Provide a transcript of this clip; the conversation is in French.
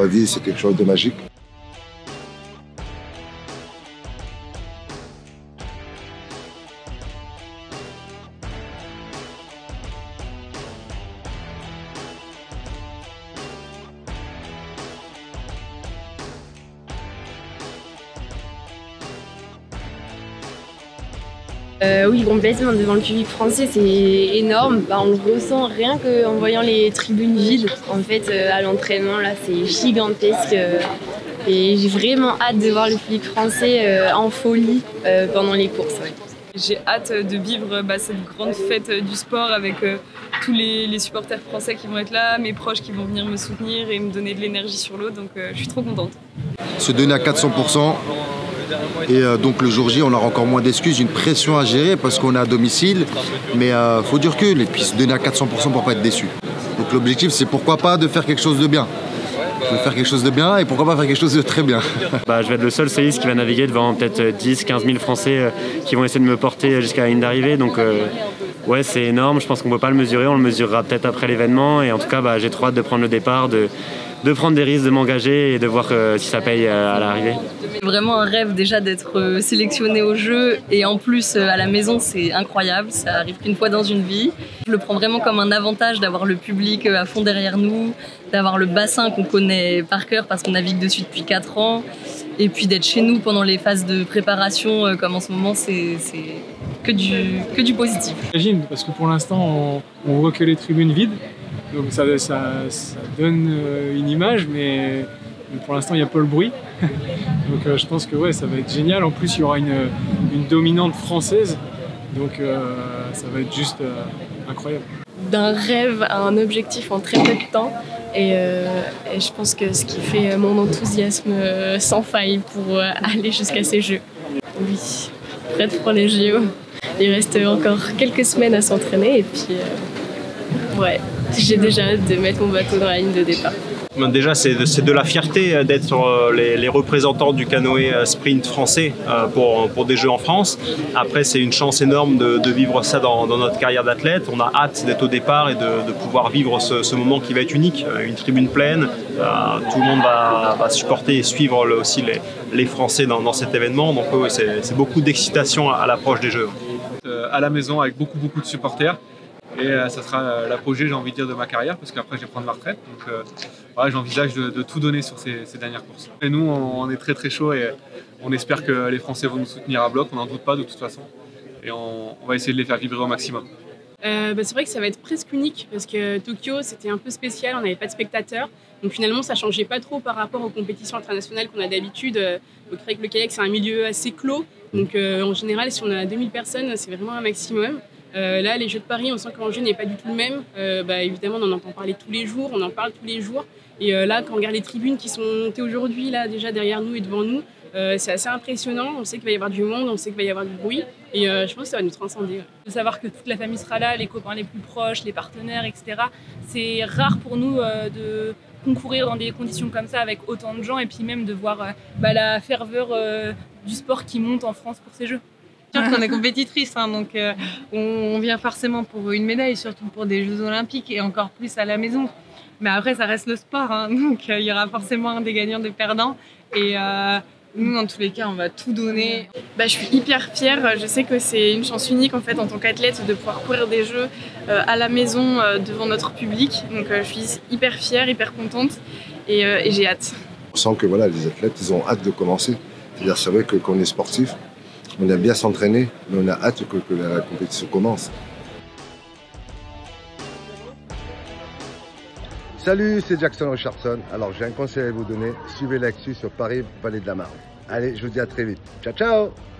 La vie, c'est quelque chose de magique. Oui, complètement, devant le public français, c'est énorme. On le ressent rien qu'en voyant les tribunes vides. En fait, à l'entraînement, là, c'est gigantesque. Et j'ai vraiment hâte de voir le public français en folie pendant les courses. Ouais. J'ai hâte de vivre cette grande fête du sport avec tous les supporters français qui vont être là, mes proches qui vont venir me soutenir et me donner de l'énergie sur l'eau. Donc je suis trop contente. Se donner à 400%. Et donc le jour J, on aura encore moins d'excuses, une pression à gérer parce qu'on est à domicile, mais faut du recul et puis se donner à 400% pour pas être déçu. Donc l'objectif, c'est pourquoi pas de faire quelque chose de bien. Je veux faire quelque chose de bien et pourquoi pas faire quelque chose de très bien. Je vais être le seul soliste qui va naviguer devant peut-être 10-15 000 Français qui vont essayer de me porter jusqu'à la ligne d'arrivée. Donc ouais, c'est énorme, je pense qu'on ne peut pas le mesurer, on le mesurera peut-être après l'événement. Et en tout cas, j'ai trop hâte de prendre le départ, de prendre des risques, de m'engager et de voir si ça paye à l'arrivée. C'est vraiment un rêve déjà d'être sélectionné au jeu et en plus à la maison c'est incroyable, ça arrive qu'une fois dans une vie. Je le prends vraiment comme un avantage d'avoir le public à fond derrière nous, d'avoir le bassin qu'on connaît par cœur parce qu'on navigue dessus depuis 4 ans et puis d'être chez nous pendant les phases de préparation comme en ce moment c'est que du positif. J'imagine parce que pour l'instant on voit que les tribunes vides. Donc ça donne une image, mais pour l'instant il n'y a pas le bruit. Donc je pense que ouais, ça va être génial. En plus il y aura une dominante française, donc ça va être juste incroyable. D'un rêve à un objectif en très peu de temps et je pense que ce qui fait mon enthousiasme sans faille pour aller jusqu'à ces Jeux. Oui, prête pour les JO. Il reste encore quelques semaines à s'entraîner et puis ouais. J'ai déjà hâte de mettre mon bateau dans la ligne de départ. Déjà, c'est de la fierté d'être les représentants du canoë sprint français pour des Jeux en France. Après, c'est une chance énorme de vivre ça dans notre carrière d'athlète. On a hâte d'être au départ et de pouvoir vivre ce moment qui va être unique. Une tribune pleine, tout le monde va supporter et suivre aussi les Français dans cet événement. Donc oui, c'est beaucoup d'excitation à l'approche des Jeux. À la maison avec beaucoup de supporters. Et ça sera l'apogée, j'ai envie de dire, de ma carrière, parce qu'après je vais prendre ma retraite. Donc voilà, j'envisage de tout donner sur ces dernières courses. Et nous, on est très chaud et on espère que les Français vont nous soutenir à bloc, on n'en doute pas de toute façon. Et on va essayer de les faire vibrer au maximum. C'est vrai que ça va être presque unique, parce que Tokyo, c'était un peu spécial, on n'avait pas de spectateurs. Donc finalement, ça ne changeait pas trop par rapport aux compétitions internationales qu'on a d'habitude. Donc avec le kayak, c'est un milieu assez clos. Donc en général, si on a 2000 personnes, c'est vraiment un maximum. Là, les Jeux de Paris, on sent que l'enjeu n'est pas du tout le même. Évidemment, on en entend parler tous les jours, on en parle tous les jours. Et là, quand on regarde les tribunes qui sont montées aujourd'hui, là, déjà derrière nous et devant nous, c'est assez impressionnant. On sait qu'il va y avoir du monde, on sait qu'il va y avoir du bruit. Et je pense que ça va nous transcender. Ouais. De savoir que toute la famille sera là, les copains les plus proches, les partenaires, etc. C'est rare pour nous de concourir dans des conditions comme ça avec autant de gens et puis même de voir la ferveur du sport qui monte en France pour ces Jeux. On est compétitrice, donc on vient forcément pour une médaille, surtout pour des Jeux Olympiques et encore plus à la maison. Mais après, ça reste le sport, donc il y aura forcément des gagnants, des perdants. Et nous, dans tous les cas, on va tout donner. Je suis hyper fière. Je sais que c'est une chance unique en fait en tant qu'athlète de pouvoir courir des Jeux à la maison devant notre public. Donc je suis hyper fière, hyper contente et j'ai hâte. On sent que voilà, les athlètes, ils ont hâte de commencer. C'est-à-dire, c'est vrai que quand on est sportif, on aime bien s'entraîner, mais on a hâte que la compétition commence. Salut, c'est Jackson Richardson. Alors j'ai un conseil à vous donner, suivez l'actu sur Paris Vallée de la Marne. Allez, je vous dis à très vite. Ciao, ciao!